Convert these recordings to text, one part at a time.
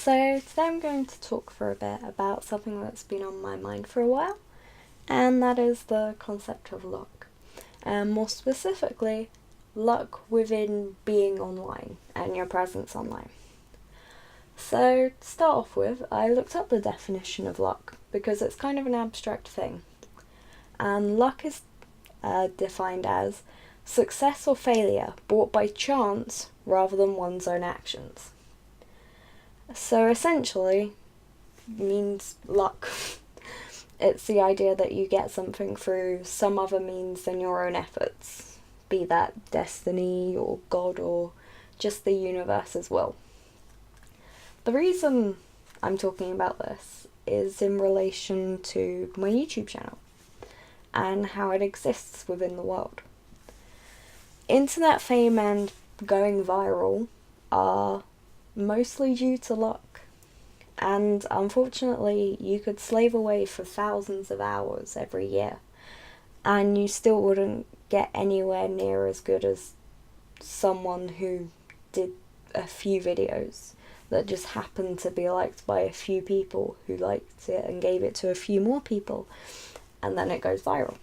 So today I'm going to talk for a bit about something that's been on my mind for a while, and that is the concept of luck. And more specifically, luck within being online and your presence online. So to start off with, I looked up the definition of luck because it's kind of an abstract thing. And luck is defined as success or failure brought by chance rather than one's own actions. So essentially, means luck. It's the idea that you get something through some other means than your own efforts, be that destiny or God or just the universe's will. The reason I'm talking about this is in relation to my YouTube channel and how it exists within the world. Internet fame and going viral are mostly due to luck, and unfortunately you could slave away for thousands of hours every year and you still wouldn't get anywhere near as good as someone who did a few videos that just happened to be liked by a few people who liked it and gave it to a few more people, and then it goes viral.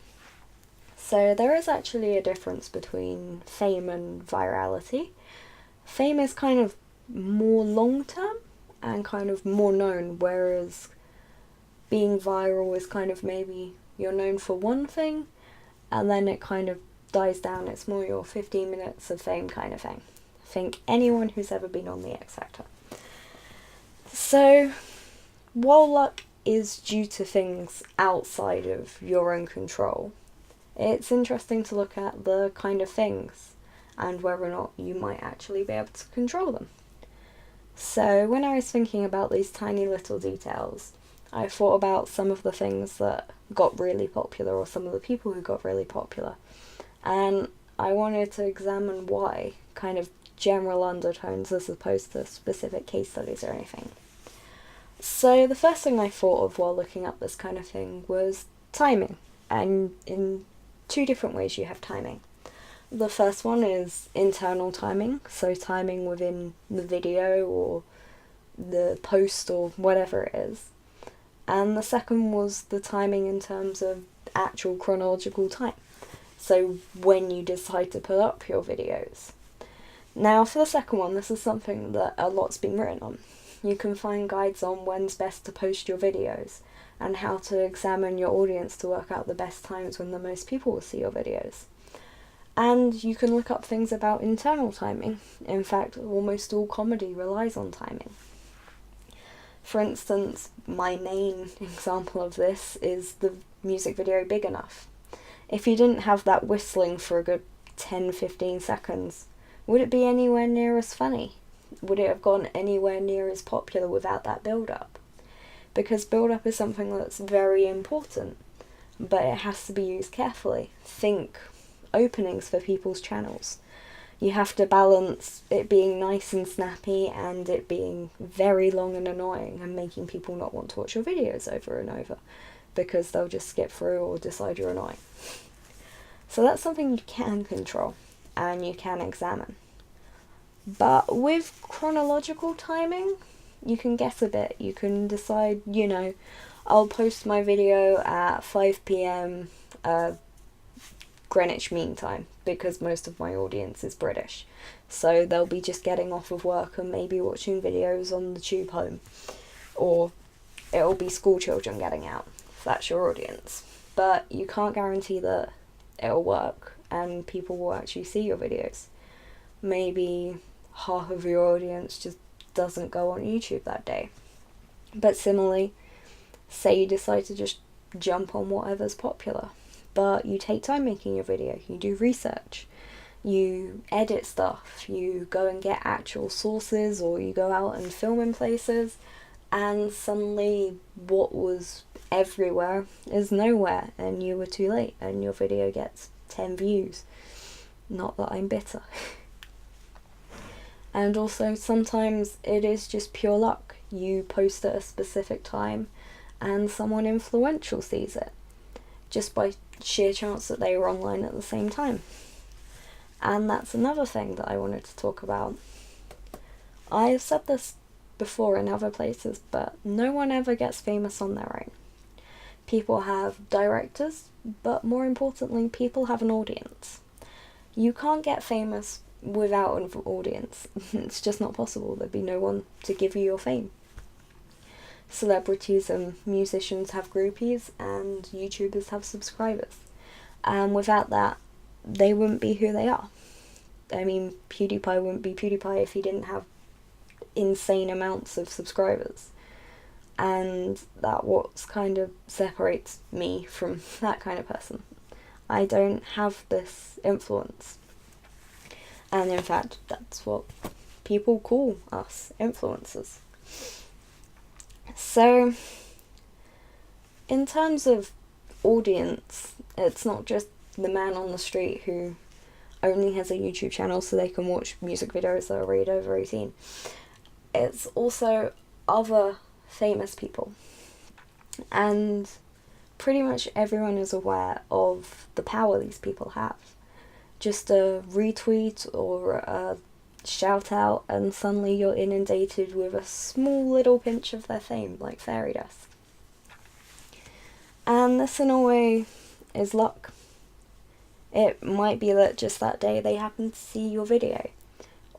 So there is actually a difference between fame and virality. Fame is kind of more long-term and kind of more known, whereas being viral is kind of maybe you're known for one thing and then it kind of dies down. It's more your 15 minutes of fame kind of thing. Think anyone who's ever been on the X Factor. So, while luck is due to things outside of your own control, it's interesting to look at the kind of things and whether or not you might actually be able to control them. So when I was thinking about these tiny little details, I thought about some of the things that got really popular or some of the people who got really popular, and I wanted to examine why, kind of general undertones as opposed to specific case studies or anything. So the first thing I thought of while looking up this kind of thing was timing, and in two different ways you have timing. The first one is internal timing, so timing within the video or the post or whatever it is. And the second was the timing in terms of actual chronological time, so when you decide to put up your videos. Now for the second one, this is something that a lot's been written on. You can find guides on when's best to post your videos and how to examine your audience to work out the best times when the most people will see your videos. And you can look up things about internal timing. In fact, almost all comedy relies on timing. For instance, my main example of this is the music video Big Enough. If you didn't have that whistling for a good 10-15 seconds, would it be anywhere near as funny? Would it have gone anywhere near as popular without that build-up? Because build-up is something that's very important, but it has to be used carefully. Think openings for people's channels. You have to balance it being nice and snappy and it being very long and annoying and making people not want to watch your videos over and over because they'll just skip through or decide you're annoying. So that's something you can control and you can examine. But with chronological timing, you can guess a bit. You can decide, I'll post my video at 5 p.m. Greenwich Mean Time, because most of my audience is British. So they'll be just getting off of work and maybe watching videos on the tube home. Or it'll be school children getting out, if that's your audience. But you can't guarantee that it'll work and people will actually see your videos. Maybe half of your audience just doesn't go on YouTube that day. But similarly, say you decide to just jump on whatever's popular, but you take time making your video, you do research, you edit stuff, you go and get actual sources, or you go out and film in places, and suddenly what was everywhere is nowhere, and you were too late, and your video gets 10 views. Not that I'm bitter. And also sometimes it is just pure luck. You post at a specific time and someone influential sees it, just by sheer chance that they were online at the same time. And that's another thing that I wanted to talk about. I have said this before in other places, but no one ever gets famous on their own. People have directors, but more importantly, people have an audience. You can't get famous without an audience. It's just not possible. There'd be no one to give you your fame. Celebrities and musicians have groupies, and YouTubers have subscribers. And without that, they wouldn't be who they are. I mean, PewDiePie wouldn't be PewDiePie if he didn't have insane amounts of subscribers. And that's what kind of separates me from that kind of person. I don't have this influence. And in fact, that's what people call us, influencers. So, in terms of audience, it's not just the man on the street who only has a YouTube channel so they can watch music videos that are rated over 18. It's also other famous people. And pretty much everyone is aware of the power these people have. Just a retweet or a shout out and suddenly you're inundated with a small little pinch of their fame, like fairy dust. And this in a way is luck. It might be that just that day they happen to see your video,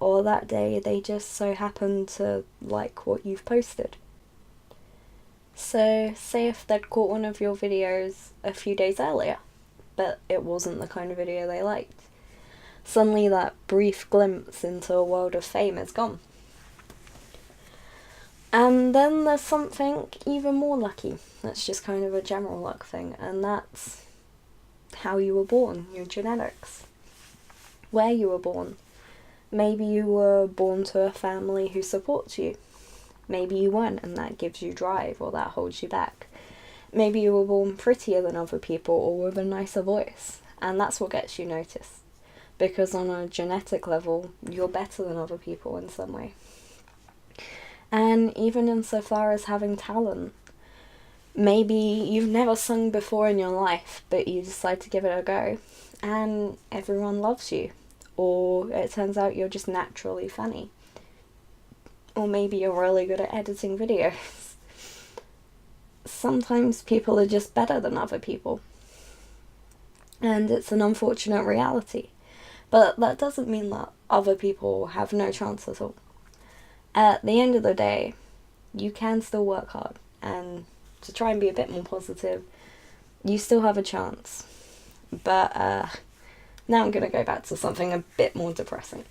or that day they just so happen to like what you've posted. So, say if they'd caught one of your videos a few days earlier, but it wasn't the kind of video they liked. Suddenly that brief glimpse into a world of fame is gone. And then there's something even more lucky. That's just kind of a general luck thing, and that's how you were born, your genetics. Where you were born. Maybe you were born to a family who supports you. Maybe you weren't, and that gives you drive, or that holds you back. Maybe you were born prettier than other people, or with a nicer voice, and that's what gets you noticed. Because on a genetic level, you're better than other people in some way. And even insofar as having talent, maybe you've never sung before in your life, but you decide to give it a go, and everyone loves you. Or it turns out you're just naturally funny. Or maybe you're really good at editing videos. Sometimes people are just better than other people. And it's an unfortunate reality. But that doesn't mean that other people have no chance at all. At the end of the day, you can still work hard. And to try and be a bit more positive, you still have a chance. But now I'm going to go back to something a bit more depressing.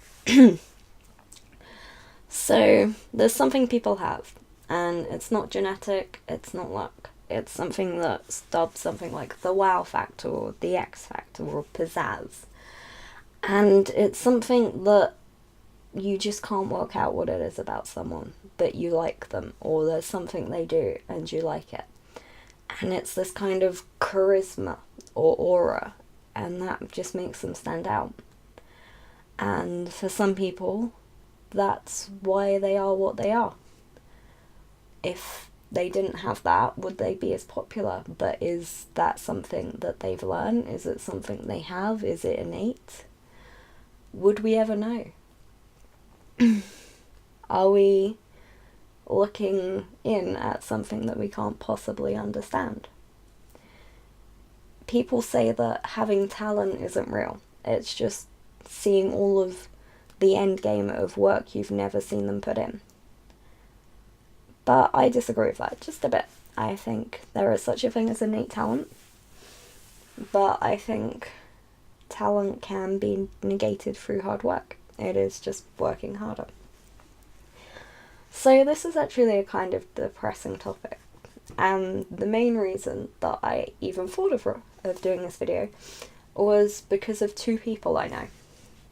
So, there's something people have, and it's not genetic, it's not luck. It's something that's dubbed something like the wow factor, or the X factor, or pizzazz. And it's something that you just can't work out what it is about someone, but you like them, or there's something they do and you like it. And it's this kind of charisma or aura, and that just makes them stand out. And for some people, that's why they are what they are. If they didn't have that, would they be as popular? But is that something that they've learned? Is it something they have? Is it innate? Would we ever know? Are we looking in at something that we can't possibly understand? People say that having talent isn't real. It's just seeing all of the end game of work you've never seen them put in. But I disagree with that just a bit. I think there is such a thing as innate talent, but I think talent can be negated through hard work. It is just working harder. So this is actually a kind of depressing topic, and the main reason that I even thought of doing this video was because of two people I know.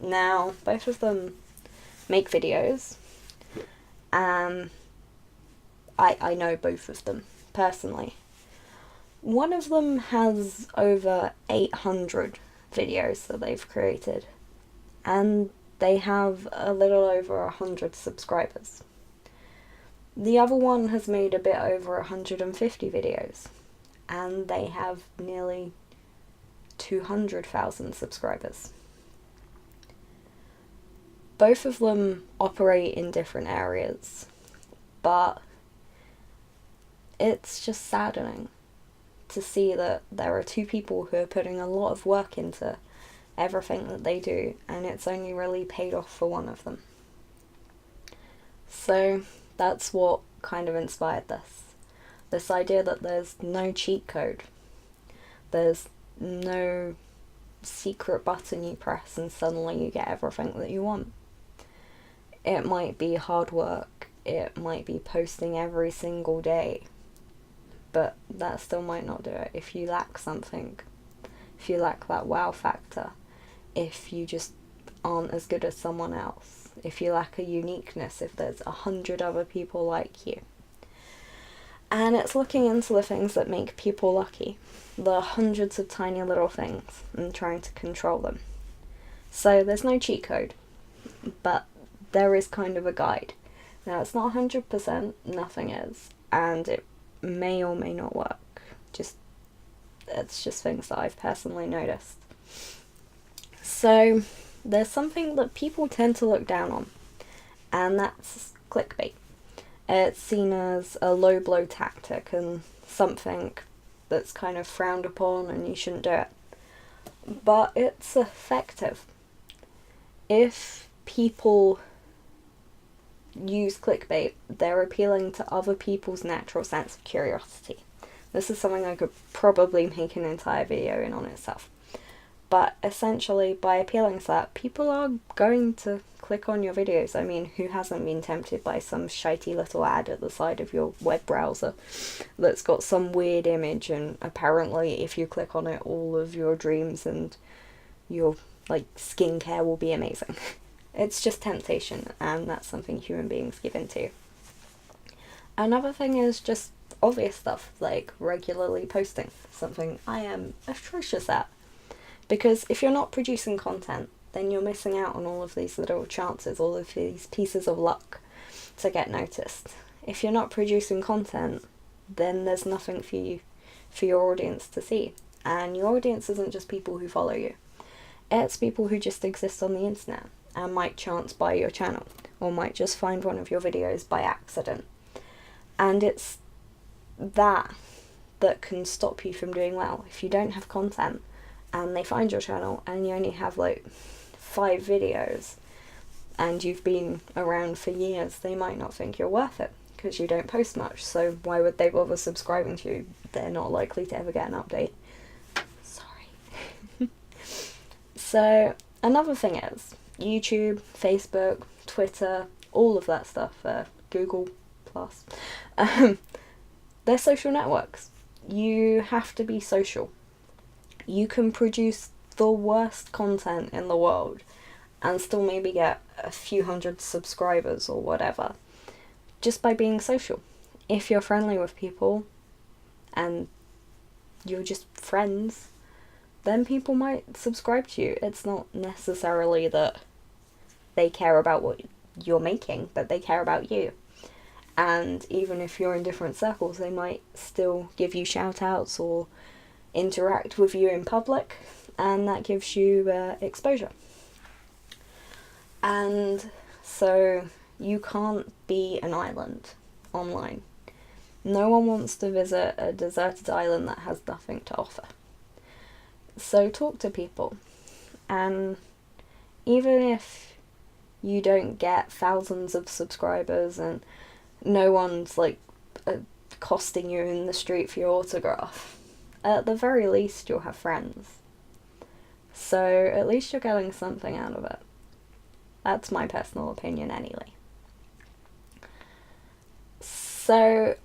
Now, both of them make videos. I know both of them personally. One of them has over 800 videos that they've created, and they have a little over 100 subscribers. The other one has made a bit over 150 videos, and they have nearly 200,000 subscribers. Both of them operate in different areas. but it's just saddening to see that there are two people who are putting a lot of work into everything that they do, and it's only really paid off for one of them. So that's what kind of inspired this idea that there's no cheat code, there's no secret button you press and suddenly you get everything that you want. It might be hard work, it might be posting every single day, but that still might not do it. If you lack something, if you lack that wow factor, if you just aren't as good as someone else, if you lack a uniqueness, if there's 100 other people like you. And it's looking into the things that make people lucky, the hundreds of tiny little things, and trying to control them. So there's no cheat code, but there is kind of a guide. Now it's not 100%, nothing is, and it may or may not work. It's just things that I've personally noticed. So there's something that people tend to look down on, and that's clickbait. It's seen as a low blow tactic and something that's kind of frowned upon and you shouldn't do it. But it's effective. If people use clickbait, they're appealing to other people's natural sense of curiosity. This is something I could probably make an entire video in on itself. But essentially, by appealing to that, people are going to click on your videos. I mean, who hasn't been tempted by some shitey little ad at the side of your web browser that's got some weird image, and apparently if you click on it, all of your dreams and your, skincare will be amazing. It's just temptation, and that's something human beings give into. Another thing is just obvious stuff, like regularly posting, something I am atrocious at. Because if you're not producing content, then you're missing out on all of these little chances, all of these pieces of luck to get noticed. If you're not producing content, then there's nothing for your audience to see. And your audience isn't just people who follow you. It's people who just exist on the internet and might chance by your channel, or might just find one of your videos by accident. And it's that can stop you from doing well. If you don't have content, and they find your channel and you only have 5 videos and you've been around for years, they might not think you're worth it because you don't post much. So why would they bother subscribing to you? They're not likely to ever get an update. Sorry. So another thing is YouTube, Facebook, Twitter, all of that stuff, Google Plus, they're social networks. You have to be social. You can produce the worst content in the world and still maybe get a few hundred subscribers or whatever just by being social. If you're friendly with people and you're just friends, then people might subscribe to you. It's not necessarily that they care about what you're making, but they care about you. And even if you're in different circles, they might still give you shout outs or interact with you in public, and that gives you exposure. And so you can't be an island online. No one wants to visit a deserted island that has nothing to offer. So talk to people, and even if you don't get thousands of subscribers and no one's accosting you in the street for your autograph, at the very least you'll have friends. So at least you're getting something out of it. That's my personal opinion anyway. So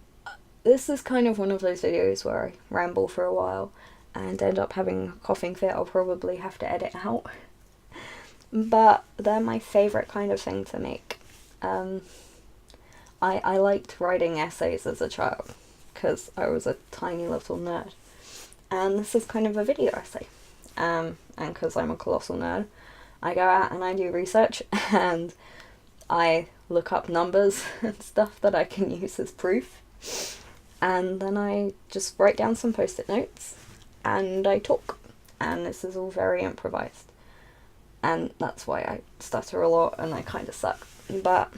this is kind of one of those videos where I ramble for a while and end up having a coughing fit I'll probably have to edit out. But they're my favourite kind of thing to make. I liked writing essays as a child because I was a tiny little nerd. And this is kind of a video essay. And because I'm a colossal nerd, I go out and I do research and I look up numbers and stuff that I can use as proof. And then I just write down some post-it notes and I talk. And this is all very improvised. And that's why I stutter a lot and I kind of suck. But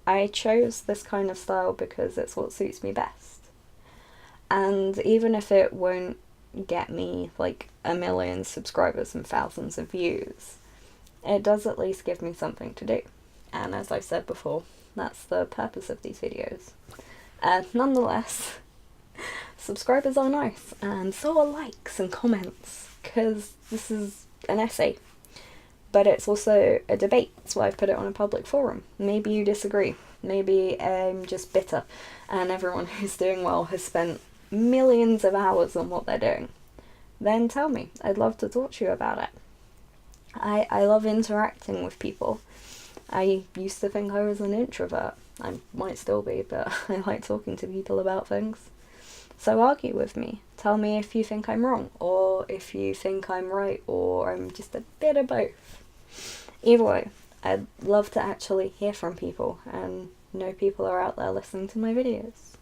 I chose this kind of style because it's what suits me best. And even if it won't get me like 1 million subscribers and thousands of views, it does at least give me something to do. And as I said before, that's the purpose of these videos. Nonetheless, subscribers are nice, and so are likes and comments, because this is an essay. But it's also a debate, that's why I've put it on a public forum. Maybe you disagree. Maybe I'm just bitter, and everyone who's doing well has spent millions of hours on what they're doing. Then tell me. I'd love to talk to you about it. I love interacting with people. I used to think I was an introvert. I might still be, but I like talking to people about things. So argue with me. Tell me if you think I'm wrong, or if you think I'm right, or I'm just a bit of both. Either way, I'd love to actually hear from people and know people are out there listening to my videos.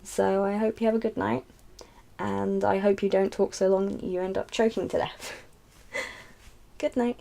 So I hope you have a good night, and I hope you don't talk so long you end up choking to death. Good night.